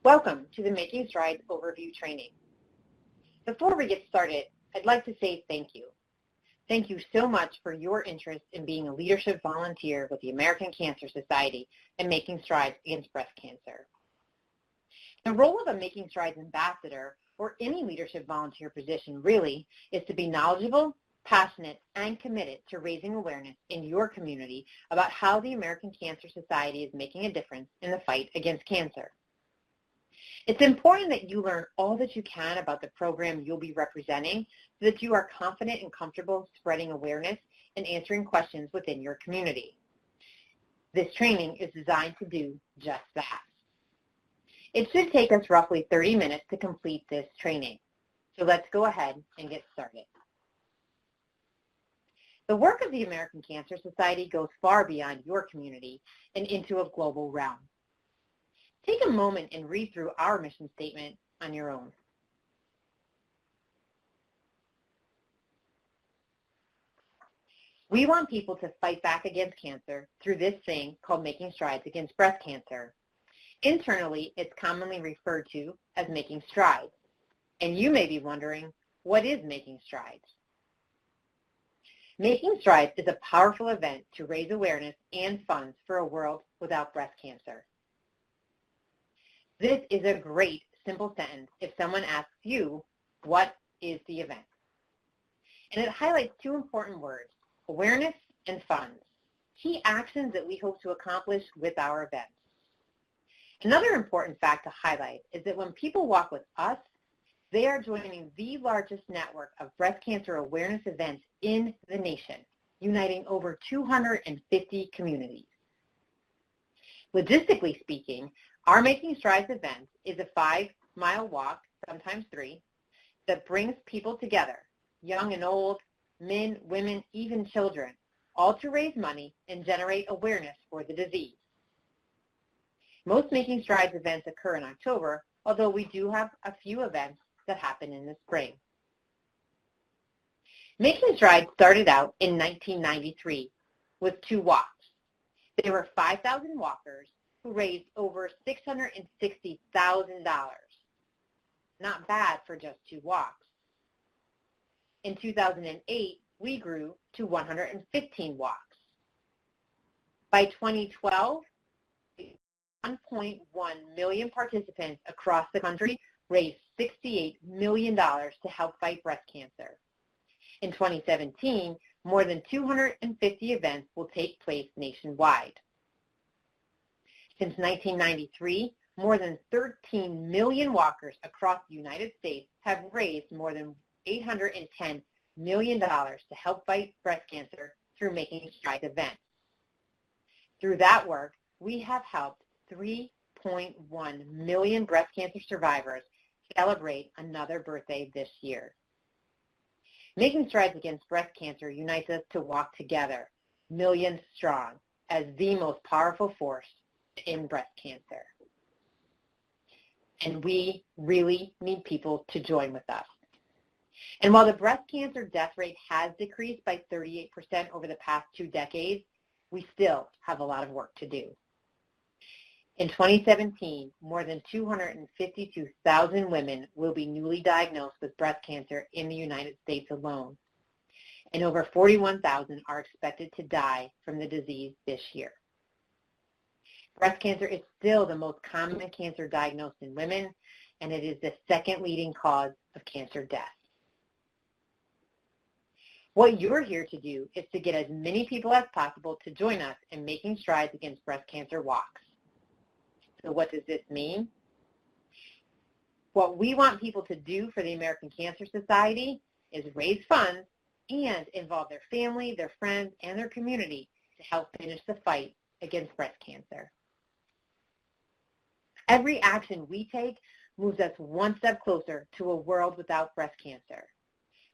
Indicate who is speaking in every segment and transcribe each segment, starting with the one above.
Speaker 1: Welcome to the Making Strides Overview Training. Before we get started, I'd like to say thank you. Thank you so much for your interest in being a leadership volunteer with the American Cancer Society and making strides against breast cancer. The role of a Making Strides ambassador, or any leadership volunteer position really, is to be knowledgeable, passionate, and committed to raising awareness in your community about how the American Cancer Society is making a difference in the fight against cancer. It's important that you learn all that you can about the program you'll be representing so that you are confident and comfortable spreading awareness and answering questions within your community. This training is designed to do just that. It should take us roughly 30 minutes to complete this training. So let's go ahead and get started. The work of the American Cancer Society goes far beyond your community and into a global realm. Take a moment and read through our mission statement on your own. We want people to fight back against cancer through this thing called Making Strides Against Breast Cancer. Internally, it's commonly referred to as Making Strides. And you may be wondering, what is Making Strides? Making Strides is a powerful event to raise awareness and funds for a world without breast cancer. This is a great, simple sentence if someone asks you, what is the event? And it highlights two important words, awareness and funds, key actions that we hope to accomplish with our events. Another important fact to highlight is that when people walk with us, they are joining the largest network of breast cancer awareness events in the nation, uniting over 250 communities. Logistically speaking, our Making Strides event is a 5-mile walk, sometimes 3, that brings people together, young and old, men, women, even children, all to raise money and generate awareness for the disease. Most Making Strides events occur in October, although we do have a few events that happen in the spring. Making Strides started out in 1993 with 2 walks. There were 5,000 walkers who raised over $660,000. Not bad for just 2 walks. In 2008, we grew to 115 walks. By 2012, 1.1 million participants across the country raised $68 million to help fight breast cancer. In 2017, more than 250 events will take place nationwide. Since 1993, more than 13 million walkers across the United States have raised more than $810 million to help fight breast cancer through Making Strides events. Through that work, we have helped 3.1 million breast cancer survivors celebrate another birthday this year. Making Strides Against Breast Cancer unites us to walk together, millions strong, as the most powerful force in breast cancer. And we really need people to join with us. And while the breast cancer death rate has decreased by 38% over the past 2 decades, we still have a lot of work to do. In 2017, more than 252,000 women will be newly diagnosed with breast cancer in the United States alone, and over 41,000 are expected to die from the disease this year. Breast cancer is still the most common cancer diagnosed in women, and it is the second leading cause of cancer death. What you're here to do is to get as many people as possible to join us in Making Strides Against Breast Cancer walks. So what does this mean? What we want people to do for the American Cancer Society is raise funds and involve their family, their friends, and their community to help finish the fight against breast cancer. Every action we take moves us one step closer to a world without breast cancer.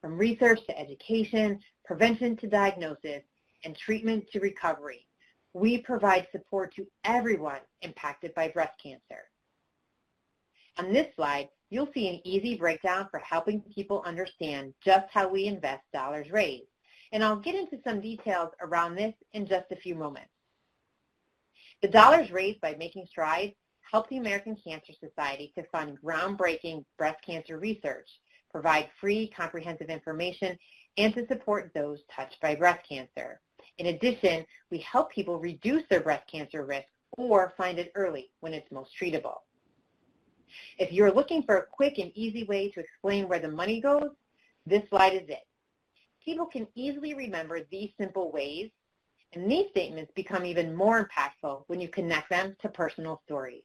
Speaker 1: From research to education, prevention to diagnosis, and treatment to recovery, we provide support to everyone impacted by breast cancer. On this slide, you'll see an easy breakdown for helping people understand just how we invest dollars raised, and I'll get into some details around this in just a few moments. The dollars raised by Making Strides help the American Cancer Society to fund groundbreaking breast cancer research, provide free, comprehensive information, and to support those touched by breast cancer. In addition, we help people reduce their breast cancer risk or find it early when it's most treatable. If you're looking for a quick and easy way to explain where the money goes, this slide is it. People can easily remember these simple ways, and these statements become even more impactful when you connect them to personal stories.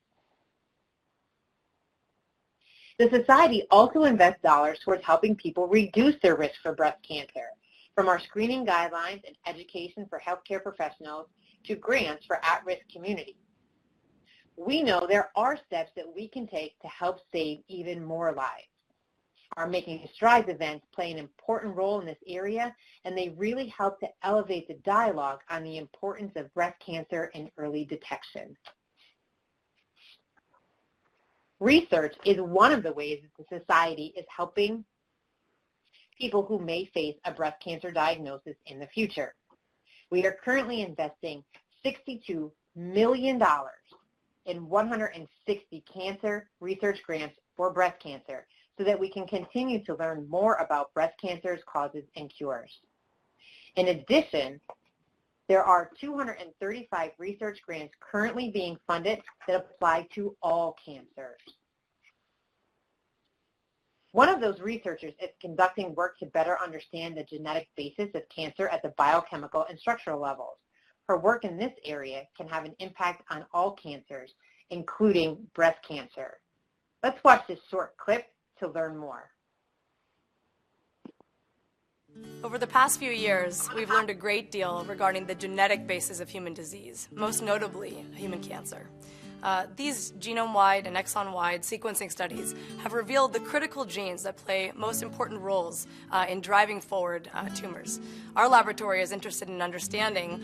Speaker 1: The Society also invests dollars towards helping people reduce their risk for breast cancer, from our screening guidelines and education for healthcare professionals to grants for at-risk communities. We know there are steps that we can take to help save even more lives. Our Making Strides events play an important role in this area, and they really help to elevate the dialogue on the importance of breast cancer and early detection. Research is one of the ways that the Society is helping people who may face a breast cancer diagnosis in the future. We are currently investing $62 million in 160 cancer research grants for breast cancer so that we can continue to learn more about breast cancer's causes and cures. In addition, there are 235 research grants currently being funded that apply to all cancers. One of those researchers is conducting work to better understand the genetic basis of cancer at the biochemical and structural levels. Her work in this area can have an impact on all cancers, including breast cancer. Let's watch this short clip to learn more.
Speaker 2: Over the past few years, we've learned a great deal regarding the genetic basis of human disease, most notably human cancer. These genome-wide and exon-wide sequencing studies have revealed the critical genes that play most important roles in driving forward tumors. Our laboratory is interested in understanding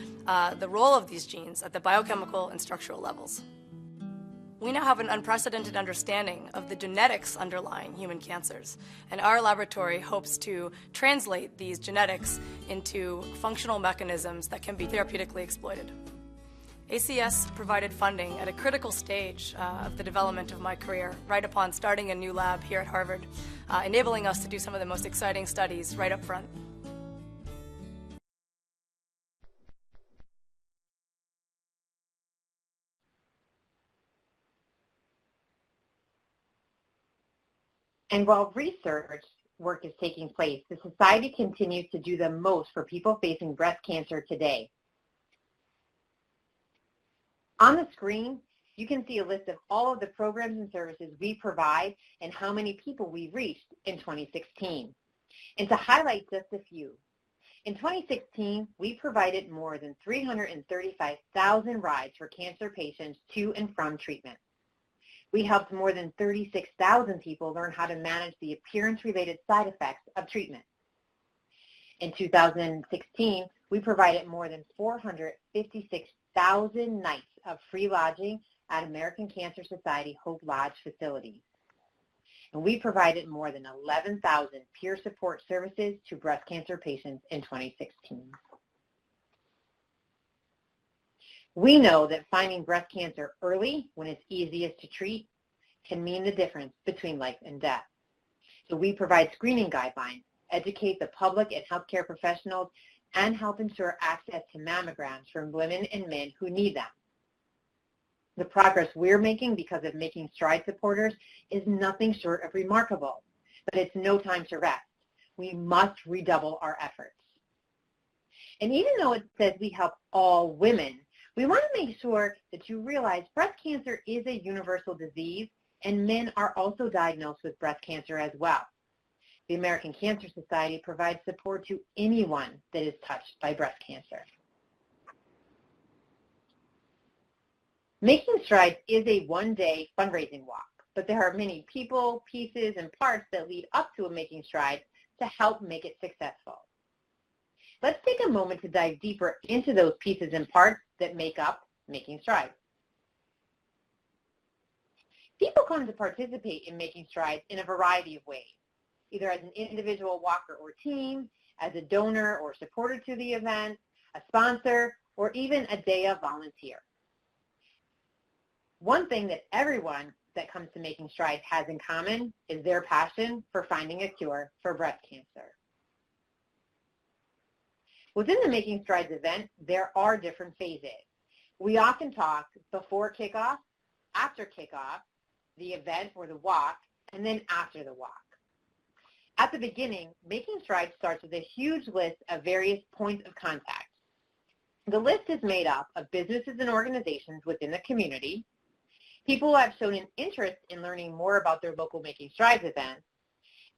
Speaker 2: the role of these genes at the biochemical and structural levels. We now have an unprecedented understanding of the genetics underlying human cancers, and our laboratory hopes to translate these genetics into functional mechanisms that can be therapeutically exploited. ACS provided funding at a critical stage of the development of my career, right upon starting a new lab here at Harvard, enabling us to do some of the most exciting studies right up front.
Speaker 1: And while research work is taking place, the Society continues to do the most for people facing breast cancer today. On the screen, you can see a list of all of the programs and services we provide and how many people we reached in 2016. And to highlight just a few, in 2016, we provided more than 335,000 rides for cancer patients to and from treatment. We helped more than 36,000 people learn how to manage the appearance-related side effects of treatment. In 2016, we provided more than 456,000 nights of free lodging at American Cancer Society Hope Lodge facilities. And we provided more than 11,000 peer support services to breast cancer patients in 2016. We know that finding breast cancer early, when it's easiest to treat, can mean the difference between life and death. So we provide screening guidelines, educate the public and healthcare professionals, and help ensure access to mammograms for women and men who need them. The progress we're making because of Making Strides supporters is nothing short of remarkable, but it's no time to rest. We must redouble our efforts. And even though it says we help all women, we want to make sure that you realize breast cancer is a universal disease, and men are also diagnosed with breast cancer as well. The American Cancer Society provides support to anyone that is touched by breast cancer. Making Strides is a one-day fundraising walk, but there are many people, pieces, and parts that lead up to a Making Strides to help make it successful. Let's take a moment to dive deeper into those pieces and parts that make up Making Strides. People come to participate in Making Strides in a variety of ways, either as an individual walker or team, as a donor or supporter to the event, a sponsor, or even a day of volunteer. One thing that everyone that comes to Making Strides has in common is their passion for finding a cure for breast cancer. Within the Making Strides event, there are different phases. We often talk before kickoff, after kickoff, the event or the walk, and then after the walk. At the beginning, Making Strides starts with a huge list of various points of contact. The list is made up of businesses and organizations within the community, people who have shown an interest in learning more about their local Making Strides events,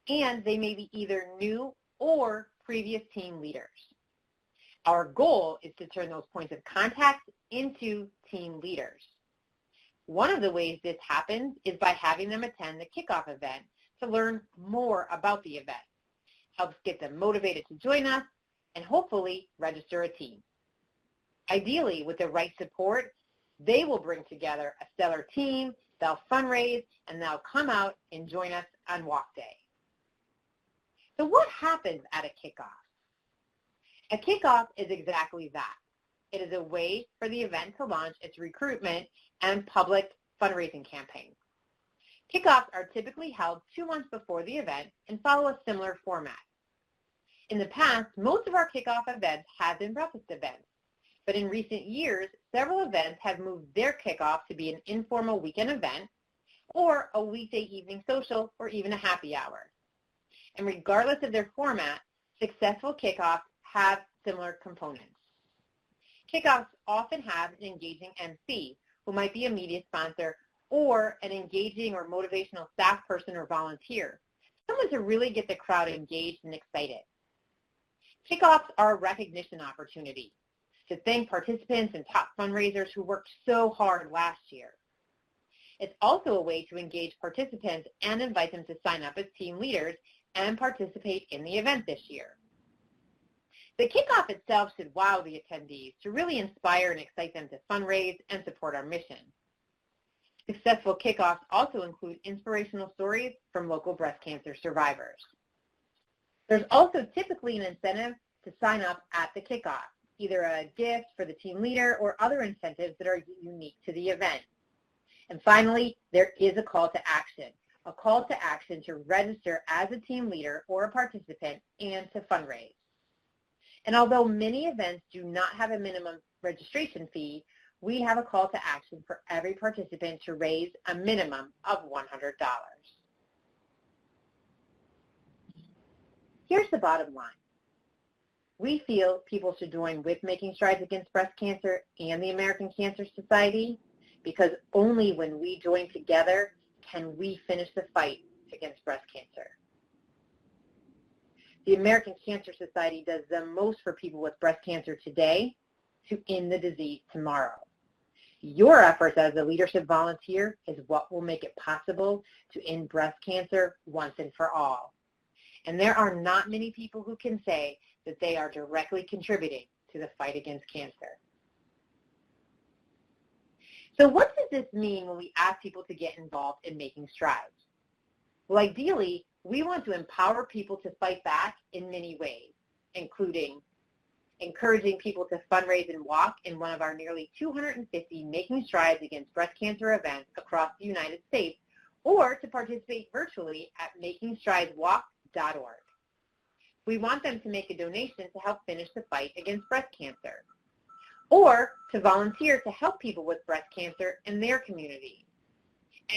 Speaker 1: and they may be either new or previous team leaders. Our goal is to turn those points of contact into team leaders. One of the ways this happens is by having them attend the kickoff event to learn more about the event. Helps get them motivated to join us and hopefully register a team. Ideally, with the right support, they will bring together a stellar team, they'll fundraise, and they'll come out and join us on walk day. So what happens at a kickoff? A kickoff is exactly that. It is a way for the event to launch its recruitment and public fundraising campaign. Kickoffs are typically held 2 months before the event and follow a similar format. In the past, most of our kickoff events have been breakfast events, but in recent years, several events have moved their kickoff to be an informal weekend event or a weekday evening social or even a happy hour. And regardless of their format, successful kickoffs have similar components. Kickoffs often have an engaging MC who might be a media sponsor or an engaging or motivational staff person or volunteer, someone to really get the crowd engaged and excited. Kickoffs are a recognition opportunity to thank participants and top fundraisers who worked so hard last year. It's also a way to engage participants and invite them to sign up as team leaders and participate in the event this year. The kickoff itself should wow the attendees to really inspire and excite them to fundraise and support our mission. Successful kickoffs also include inspirational stories from local breast cancer survivors. There's also typically an incentive to sign up at the kickoff, either a gift for the team leader or other incentives that are unique to the event. And finally, there is a call to action to register as a team leader or a participant and to fundraise. And although many events do not have a minimum registration fee, we have a call to action for every participant to raise a minimum of $100. Here's the bottom line. We feel people should join with Making Strides Against Breast Cancer and the American Cancer Society because only when we join together can we finish the fight against breast cancer. The American Cancer Society does the most for people with breast cancer today to end the disease tomorrow. Your efforts as a leadership volunteer is what will make it possible to end breast cancer once and for all. And there are not many people who can say that they are directly contributing to the fight against cancer. So what does this mean when we ask people to get involved in Making Strides? Well, ideally, we want to empower people to fight back in many ways, including encouraging people to fundraise and walk in one of our nearly 250 Making Strides Against Breast Cancer events across the United States, or to participate virtually at makingstrideswalk.org. We want them to make a donation to help finish the fight against breast cancer, or to volunteer to help people with breast cancer in their community.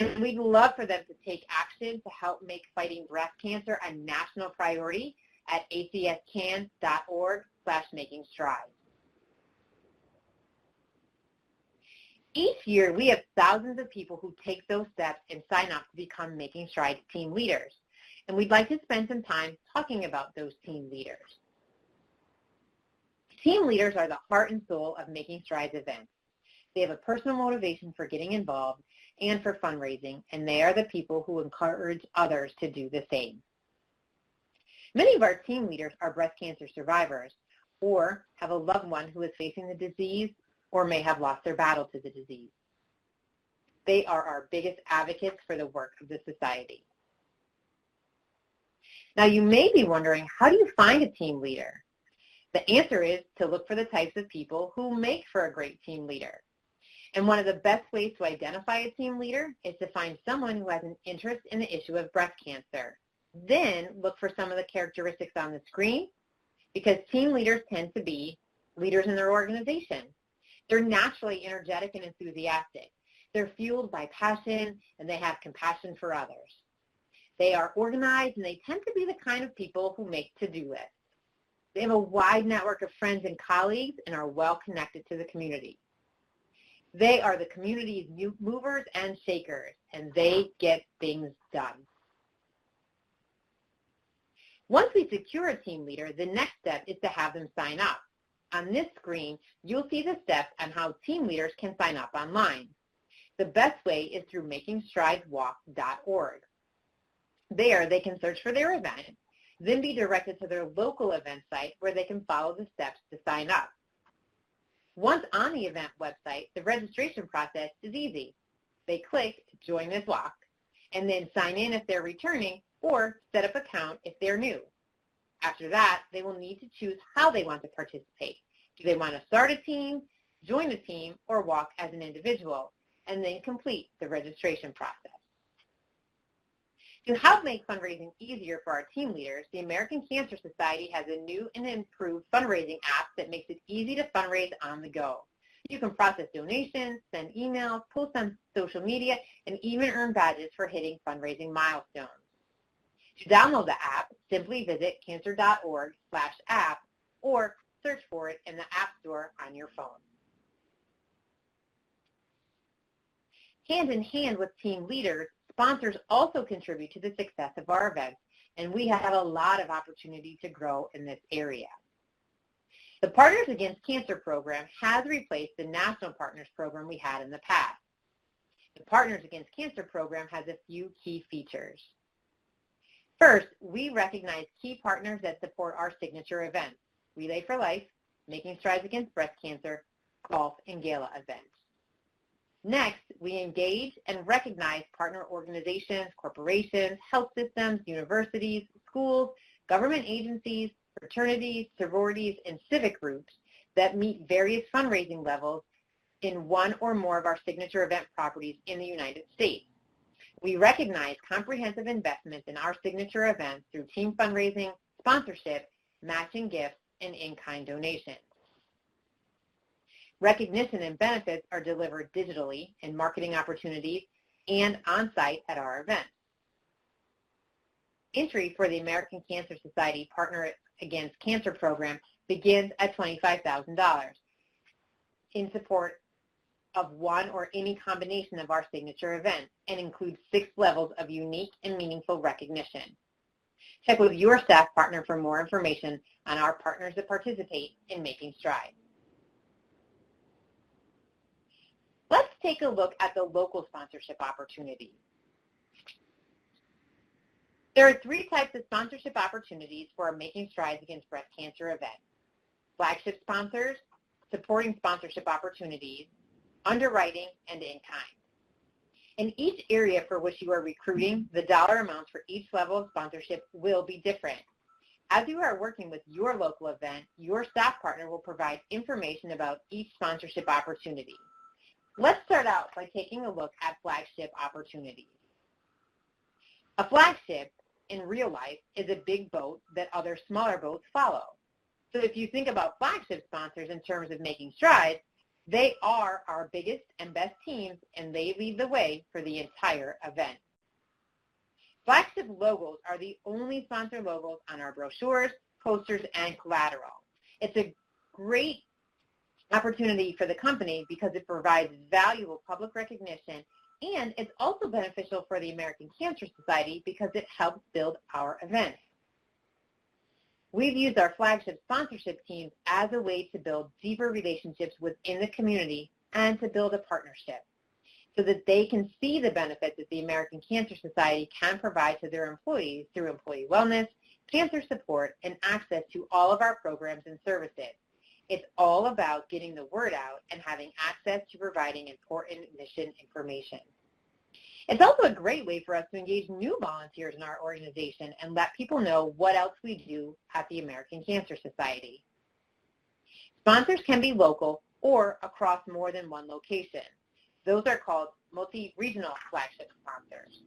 Speaker 1: And we'd love for them to take action to help make fighting breast cancer a national priority at acscan.org/makingstrides. Each year, we have thousands of people who take those steps and sign up to become Making Strides team leaders. And we'd like to spend some time talking about those team leaders. Team leaders are the heart and soul of Making Strides events. They have a personal motivation for getting involved and for fundraising, and they are the people who encourage others to do the same. Many of our team leaders are breast cancer survivors or have a loved one who is facing the disease or may have lost their battle to the disease. They are our biggest advocates for the work of the society. Now, you may be wondering, how do you find a team leader? The answer is to look for the types of people who make for a great team leader. And one of the best ways to identify a team leader is to find someone who has an interest in the issue of breast cancer. Then look for some of the characteristics on the screen, because team leaders tend to be leaders in their organization. They're naturally energetic and enthusiastic. They're fueled by passion, and they have compassion for others. They are organized, and they tend to be the kind of people who make to-do lists. They have a wide network of friends and colleagues and are well connected to the community. They are the community's movers and shakers, and they get things done. Once we secure a team leader, the next step is to have them sign up. On this screen, you'll see the steps on how team leaders can sign up online. The best way is through makingstrideswalk.org. There, they can search for their event, then be directed to their local event site where they can follow the steps to sign up. Once on the event website, the registration process is easy. They click Join This Walk, and then sign in if they're returning or set up an account if they're new. After that, they will need to choose how they want to participate. Do they want to start a team, join a team, or walk as an individual, and then complete the registration process. To help make fundraising easier for our team leaders, the American Cancer Society has a new and improved fundraising app that makes it easy to fundraise on the go. You can process donations, send emails, post on social media, and even earn badges for hitting fundraising milestones. To download the app, simply visit cancer.org/app or search for it in the App Store on your phone. Hand in hand with team leaders, sponsors also contribute to the success of our events, and we have a lot of opportunity to grow in this area. The Partners Against Cancer program has replaced the National Partners program we had in the past. The Partners Against Cancer program has a few key features. First, we recognize key partners that support our signature events: Relay for Life, Making Strides Against Breast Cancer, golf, and gala events. Next, we engage and recognize partner organizations, corporations, health systems, universities, schools, government agencies, fraternities, sororities, and civic groups that meet various fundraising levels in one or more of our signature event properties in the United States. We recognize comprehensive investments in our signature events through team fundraising, sponsorship, matching gifts, and in-kind donations. Recognition and benefits are delivered digitally in marketing opportunities and on-site at our events. Entry for the American Cancer Society Partner Against Cancer program begins at $25,000 in support of one or any combination of our signature events and includes 6 levels of unique and meaningful recognition. Check with your staff partner for more information on our partners that participate in Making Strides. Let's take a look at the local sponsorship opportunities. There are 3 types of sponsorship opportunities for our Making Strides Against Breast Cancer event: flagship sponsors, supporting sponsorship opportunities, underwriting, and in-kind. In each area for which you are recruiting, the dollar amounts for each level of sponsorship will be different. As you are working with your local event, your staff partner will provide information about each sponsorship opportunity. Let's start out by taking a look at flagship opportunities. A flagship, in real life, is a big boat that other smaller boats follow. So if you think about flagship sponsors in terms of Making Strides, they are our biggest and best teams, and they lead the way for the entire event. Flagship logos are the only sponsor logos on our brochures, posters, and collateral. It's a great opportunity for the company because it provides valuable public recognition, and it's also beneficial for the American Cancer Society because it helps build our events. We've used our flagship sponsorship teams as a way to build deeper relationships within the community and to build a partnership so that they can see the benefits that the American Cancer Society can provide to their employees through employee wellness, cancer support, and access to all of our programs and services. It's all about getting the word out and having access to providing important mission information. It's also a great way for us to engage new volunteers in our organization and let people know what else we do at the American Cancer Society. Sponsors can be local or across more than one location. Those are called multi-regional flagship sponsors.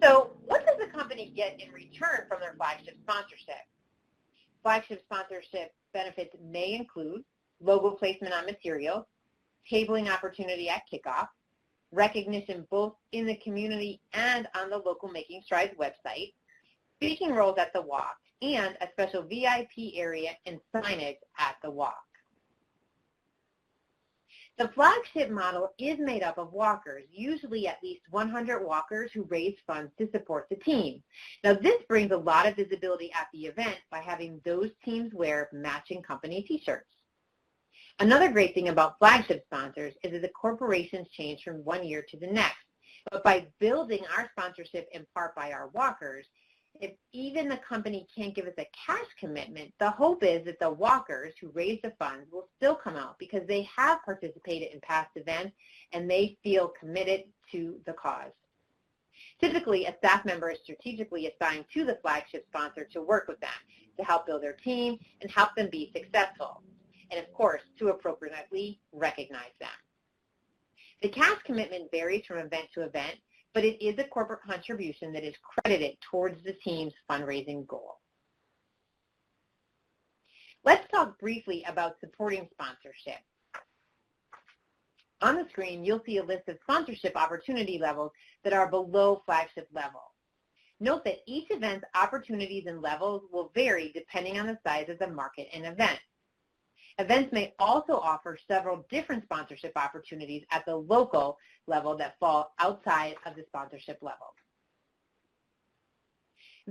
Speaker 1: So what does the company get in return from their flagship sponsorship? Flagship sponsorship benefits may include logo placement on materials, tabling opportunity at kickoff, recognition both in the community and on the local Making Strides website, speaking roles at the walk, and a special VIP area and signage at the walk. The flagship model is made up of walkers, usually at least 100 walkers who raise funds to support the team. Now this brings a lot of visibility at the event by having those teams wear matching company t-shirts. Another great thing about flagship sponsors is that the corporations change from one year to the next. But by building our sponsorship in part by our walkers, if even the company can't give us a cash commitment, the hope is that the walkers who raise the funds will still come out because they have participated in past events and they feel committed to the cause. Typically, a staff member is strategically assigned to the flagship sponsor to work with them, to help build their team and help them be successful, and of course, to appropriately recognize them. The cash commitment varies from event to event, but it is a corporate contribution that is credited towards the team's fundraising goal. Let's talk briefly about supporting sponsorship. On the screen, you'll see a list of sponsorship opportunity levels that are below flagship level. Note that each event's opportunities and levels will vary depending on the size of the market and event. Events may also offer several different sponsorship opportunities at the local level that fall outside of the sponsorship level.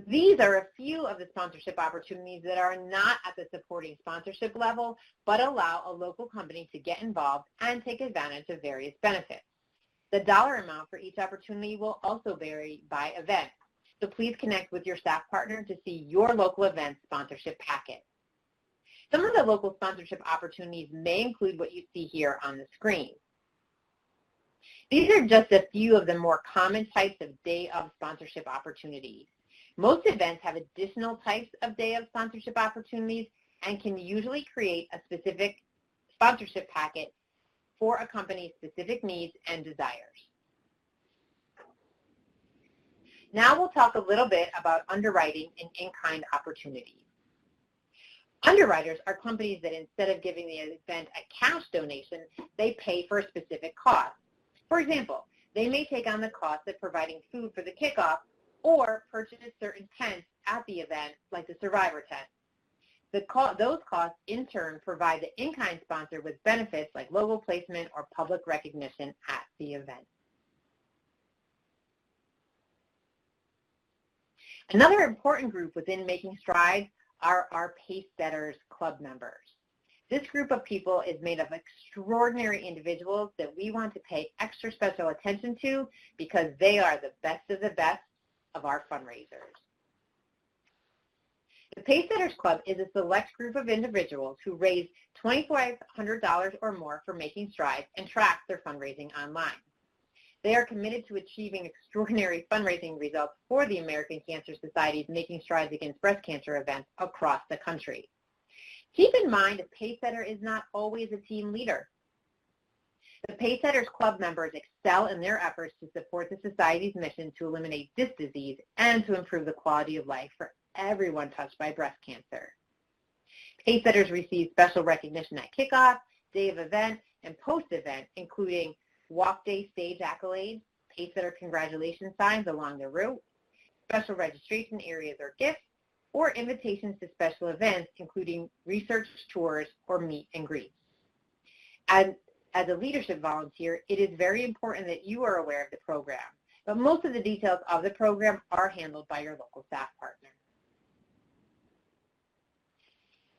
Speaker 1: These are a few of the sponsorship opportunities that are not at the supporting sponsorship level, but allow a local company to get involved and take advantage of various benefits. The dollar amount for each opportunity will also vary by event, so please connect with your staff partner to see your local event sponsorship packet. Some of the local sponsorship opportunities may include what you see here on the screen. These are just a few of the more common types of day of sponsorship opportunities. Most events have additional types of day of sponsorship opportunities and can usually create a specific sponsorship packet for a company's specific needs and desires. Now we'll talk a little bit about underwriting and in-kind opportunities. Underwriters are companies that instead of giving the event a cash donation, they pay for a specific cost. For example, they may take on the cost of providing food for the kickoff or purchase certain tents at the event, like the Survivor tent. Those costs, in turn, provide the in-kind sponsor with benefits like logo placement or public recognition at the event. Another important group within Making Strides are our PACESETTERS club members. This group of people is made of extraordinary individuals that we want to pay extra special attention to because they are the best of the best of our fundraisers. The PACESETTERS Club is a select group of individuals who raise $2,500 or more for Making Strides and track their fundraising online. They are committed to achieving extraordinary fundraising results for the American Cancer Society's Making Strides Against Breast Cancer events across the country. Keep in mind, a PACESETTER is not always a team leader. The PACESETTERS Club members excel in their efforts to support the Society's mission to eliminate this disease and to improve the quality of life for everyone touched by breast cancer. PACESETTERS receive special recognition at kickoff, day of event, and post-event, including walk day stage accolades, PACESETTER congratulation signs along the route, special registration areas or gifts, or invitations to special events, including research tours or meet and greets. As a leadership volunteer, it is very important that you are aware of the program, but most of the details of the program are handled by your local staff partner.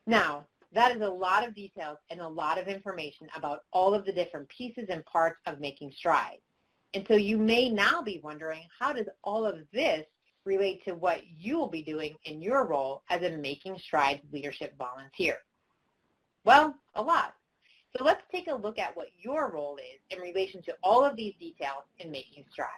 Speaker 1: Now, that is a lot of details and a lot of information about all of the different pieces and parts of Making Strides. And so you may now be wondering, how does all of this relate to what you will be doing in your role as a Making Strides leadership volunteer? Well, a lot. So let's take a look at what your role is in relation to all of these details in Making Strides.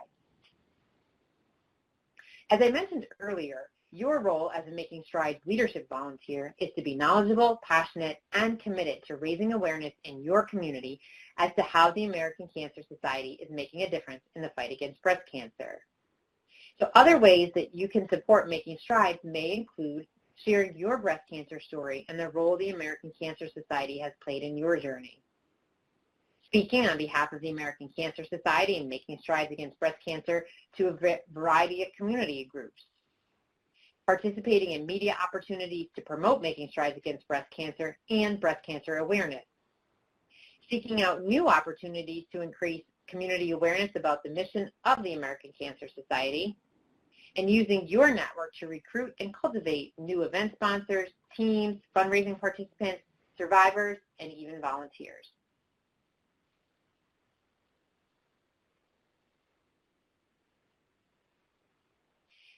Speaker 1: As I mentioned earlier, Your role as a Making Strides leadership volunteer is to be knowledgeable, passionate, and committed to raising awareness in your community as to how the American Cancer Society is making a difference in the fight against breast cancer. So other ways that you can support Making Strides may include sharing your breast cancer story and the role the American Cancer Society has played in your journey. Speaking on behalf of the American Cancer Society and Making Strides Against Breast Cancer to a variety of community groups. Participating in media opportunities to promote Making Strides Against Breast Cancer and breast cancer awareness. Seeking out new opportunities to increase community awareness about the mission of the American Cancer Society, and using your network to recruit and cultivate new event sponsors, teams, fundraising participants, survivors, and even volunteers.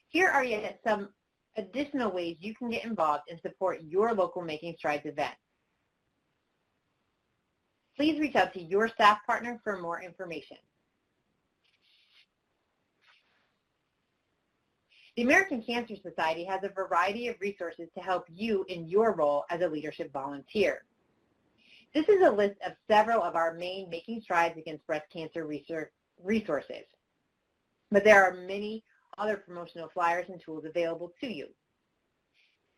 Speaker 1: Here are yet some additional ways you can get involved and support your local Making Strides event. Please reach out to your staff partner for more information. The American Cancer Society has a variety of resources to help you in your role as a leadership volunteer. This is a list of several of our main Making Strides Against Breast Cancer resources, but there are many other promotional flyers and tools available to you.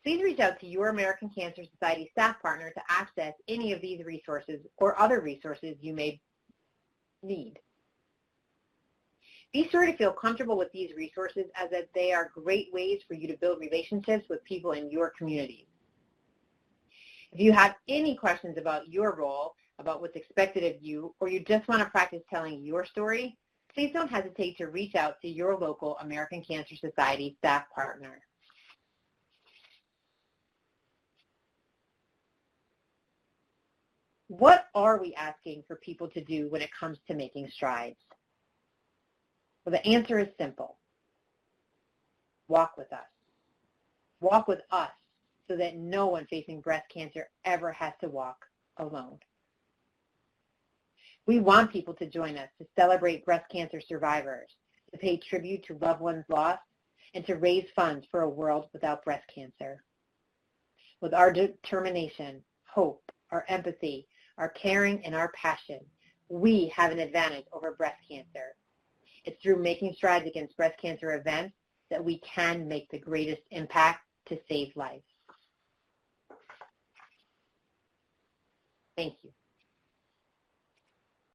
Speaker 1: Please reach out to your American Cancer Society staff partner to access any of these resources or other resources you may need. Be sure to feel comfortable with these resources as that they are great ways for you to build relationships with people in your community. If you have any questions about your role, about what's expected of you, or you just want to practice telling your story, please don't hesitate to reach out to your local American Cancer Society staff partner. What are we asking for people to do when it comes to making strides? Well, the answer is simple. Walk with us. Walk with us so that no one facing breast cancer ever has to walk alone. We want people to join us to celebrate breast cancer survivors, to pay tribute to loved ones lost, and to raise funds for a world without breast cancer. With our determination, hope, our empathy, our caring, and our passion, we have an advantage over breast cancer. It's through Making Strides Against Breast Cancer events that we can make the greatest impact to save lives. Thank you.